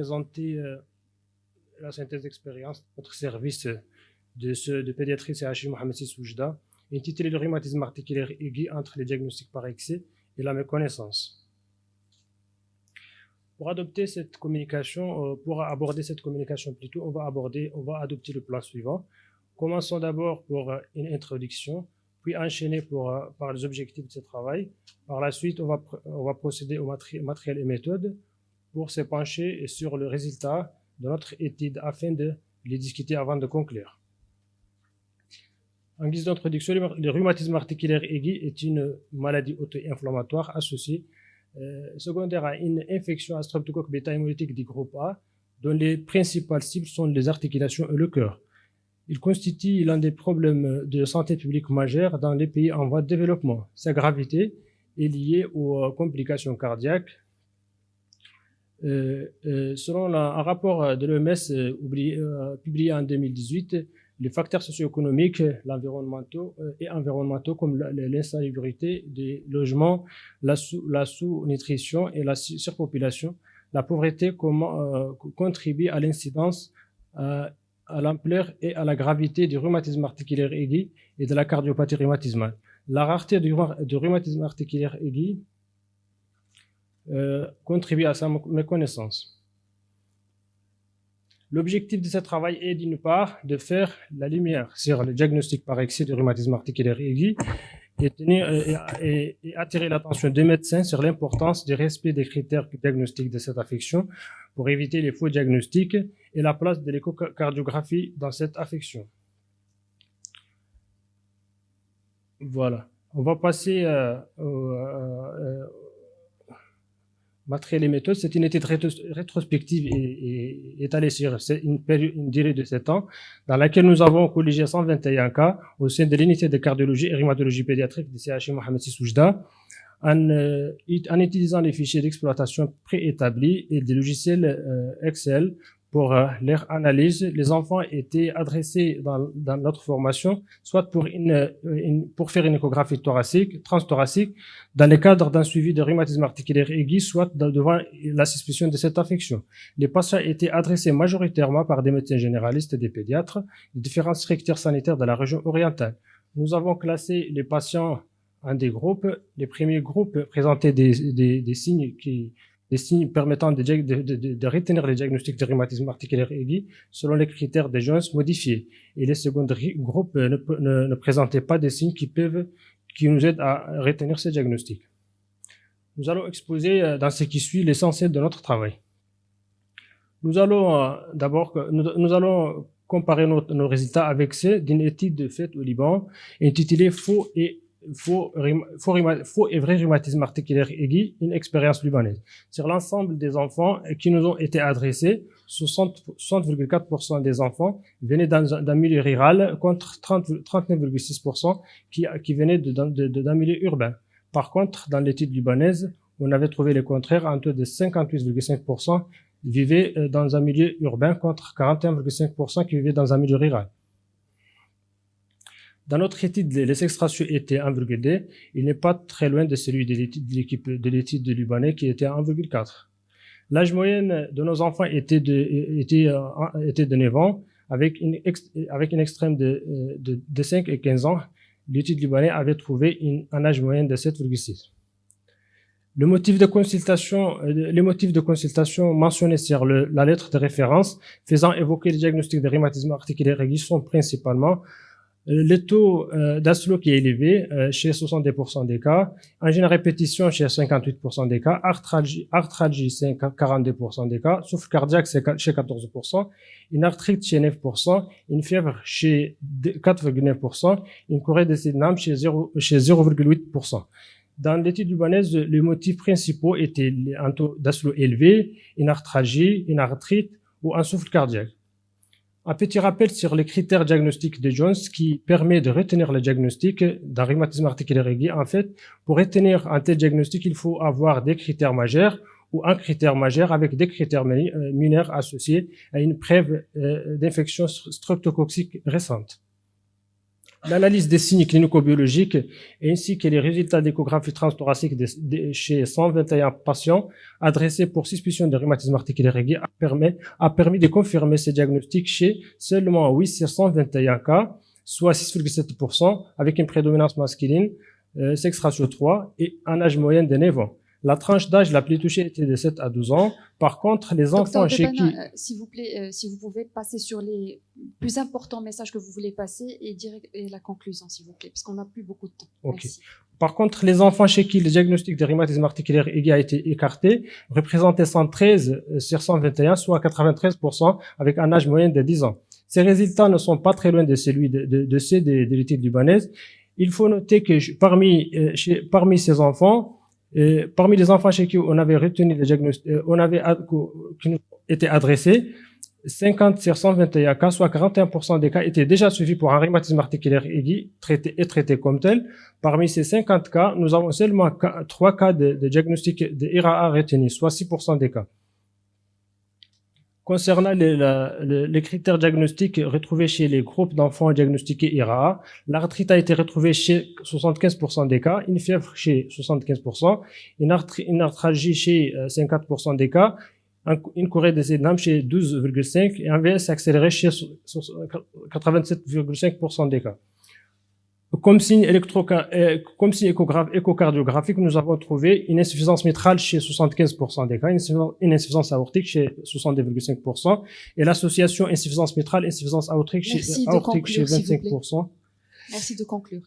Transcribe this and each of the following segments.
présenter la synthèse d'expérience de notre service de pédiatrie CHI Mohamed VI Oujda, intitulé le rhumatisme articulaire aigu entre les diagnostics par excès et la méconnaissance. Pour aborder cette communication plutôt, on va adopter le plan suivant. Commençons d'abord pour une introduction, puis enchaîner par les objectifs de ce travail. Par la suite, on va procéder au matériel et méthode pour se pencher sur le résultat de notre étude afin de les discuter avant de conclure. En guise d'introduction, le rhumatisme articulaire aigu est une maladie auto-inflammatoire associée secondaire à une infection à streptocoque bêta-hémolytique du groupe A, dont les principales cibles sont les articulations et le cœur. Il constitue l'un des problèmes de santé publique majeurs dans les pays en voie de développement. Sa gravité est liée aux complications cardiaques. Selon un rapport de l'OMS publié en 2018, les facteurs socio-économiques, environnementaux comme l'insalubrité des logements, la sous-nutrition et la surpopulation, la pauvreté contribuent à l'incidence, à l'ampleur et à la gravité du rhumatisme articulaire aigu et de la cardiopathie rhumatismale. La rareté du rhumatisme articulaire aigu contribue à sa méconnaissance. L'objectif de ce travail est d'une part de faire la lumière sur le diagnostic par excès de rhumatisme articulaire aigu et attirer l'attention des médecins sur l'importance du respect des critères diagnostiques de cette affection pour éviter les faux diagnostics et la place de l'échocardiographie dans cette affection. Voilà. On va passer matériel et méthode. C'est une étude rétrospective et étalée sur une durée de 7 ans, dans laquelle nous avons colligé 121 cas au sein de l'unité de cardiologie et rhumatologie pédiatrique du CHI Mohamed VI Oujda, en utilisant les fichiers d'exploitation préétablis et des logiciels Excel pour leur analyse. Les enfants étaient adressés dans notre formation, soit pour faire une échographie transthoracique, dans le cadre d'un suivi de rhumatisme articulaire aigu, soit devant la suspicion de cette affection. Les patients étaient adressés majoritairement par des médecins généralistes et des pédiatres, des différents structures sanitaires de la région orientale. Nous avons classé les patients en des groupes. Les premiers groupes présentaient des signes permettant de retenir les diagnostics de rhumatisme articulaire aigu selon les critères de Jones modifiés. Et les seconds groupes ne présentaient pas des signes qui nous aident à retenir ces diagnostics. Nous allons exposer dans ce qui suit l'essentiel de notre travail. Nous allons comparer nos résultats avec ceux d'une étude faite au Liban intitulée Faux et vrai rhumatisme articulaire aigu, une expérience libanaise. Sur l'ensemble des enfants qui nous ont été adressés, 60,4% des enfants venaient d'un milieu rural contre 39,6% qui venaient d'un milieu urbain. Par contre, dans l'étude libanaise, on avait trouvé le contraire, un taux de 58,5% vivaient dans un milieu urbain contre 41,5% qui vivaient dans un milieu rural. Dans notre étude, les extractions étaient 1,2. Il n'est pas très loin de celui de l'étude de Libanais qui était 1,4. L'âge moyen de nos enfants était de 9 ans, avec une extrême de 5 et 15 ans. L'étude libanaise avait trouvé un âge moyen de 7,6. Les motifs de consultation mentionnés sur la lettre de référence faisant évoquer le diagnostic de rhumatisme articulaire aigu sont principalement le taux d'Aslo qui est élevé chez 70% des cas, angine à répétition chez 58% des cas, arthralgie 42% des cas, souffle cardiaque chez 14%, une arthrite chez 9%, une fièvre chez 4,9%, une chorée de sédnam chez 0,8%. Dans l'étude libanaise, les motifs principaux étaient un taux d'Aslo élevé, une arthralgie, une arthrite ou un souffle cardiaque. Un petit rappel sur les critères diagnostiques de Jones qui permet de retenir le diagnostic d'un rhumatisme articulaire aigu. En fait, pour retenir un tel diagnostic, il faut avoir des critères majeurs ou un critère majeur avec des critères mineurs associés à une preuve d'infection streptococcique récente. l'analyse des signes clinico-biologiques ainsi que les résultats d'échographie transthoracique chez 121 patients adressés pour suspicion de rhumatisme articulaire aigu a permis de confirmer ces diagnostics chez seulement 8 sur 121 cas, soit 6,7%, avec une prédominance masculine, sexe ratio 3 et un âge moyen de 9 ans. La tranche d'âge la plus touchée était de 7 à 12 ans. Par contre, les enfants chez qui... s'il vous plaît, si vous pouvez passer sur les plus importants messages que vous voulez passer et la conclusion, s'il vous plaît, parce qu'on n'a plus beaucoup de temps. Okay. Merci. Par contre, les enfants chez qui le diagnostic de rhumatisme articulaire aigu a été écarté représentaient 113 sur 121, soit 93%, avec un âge moyen de 10 ans. Ces résultats ne sont pas très loin de celui de ceux de l'étude libanaise. Il faut noter que parmi ces enfants, parmi les enfants chez qui on avait retenu le diagnostic, qui nous étaient adressés, 50 sur 121 cas, soit 41% des cas, étaient déjà suivis pour un rhumatisme articulaire aigu traités comme tel. Parmi ces 50 cas, nous avons seulement 3 cas de diagnostic de IRAA retenus, soit 6% des cas. Concernant les critères diagnostiques retrouvés chez les groupes d'enfants diagnostiqués IRAA, l'arthrite a été retrouvée chez 75% des cas, une fièvre chez 75%, une arthralgie chez 54% des cas, une chorée de sédame chez 12,5% et un VS accéléré chez 87,5% des cas. Comme signe échocardiographique, nous avons trouvé une insuffisance mitrale chez 75% des cas, une insuffisance aortique chez 62,5% et l'association insuffisance mitrale, insuffisance aortique chez 25%. Merci de conclure.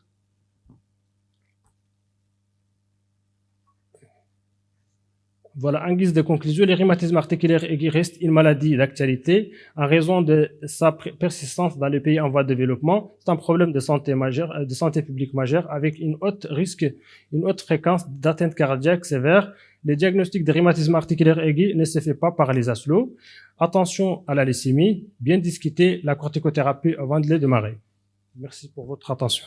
Voilà, en guise de conclusion, le rhumatisme articulaire aigu reste une maladie d'actualité en raison de sa persistance dans les pays en voie de développement. C'est un problème de santé majeur, de santé publique majeur avec une haute fréquence d'atteinte cardiaque sévère. Le diagnostic de rhumatisme articulaire aigu ne se fait pas par les ASLO. Attention à la leucémie, bien discuter la corticothérapie avant de les démarrer. Merci pour votre attention.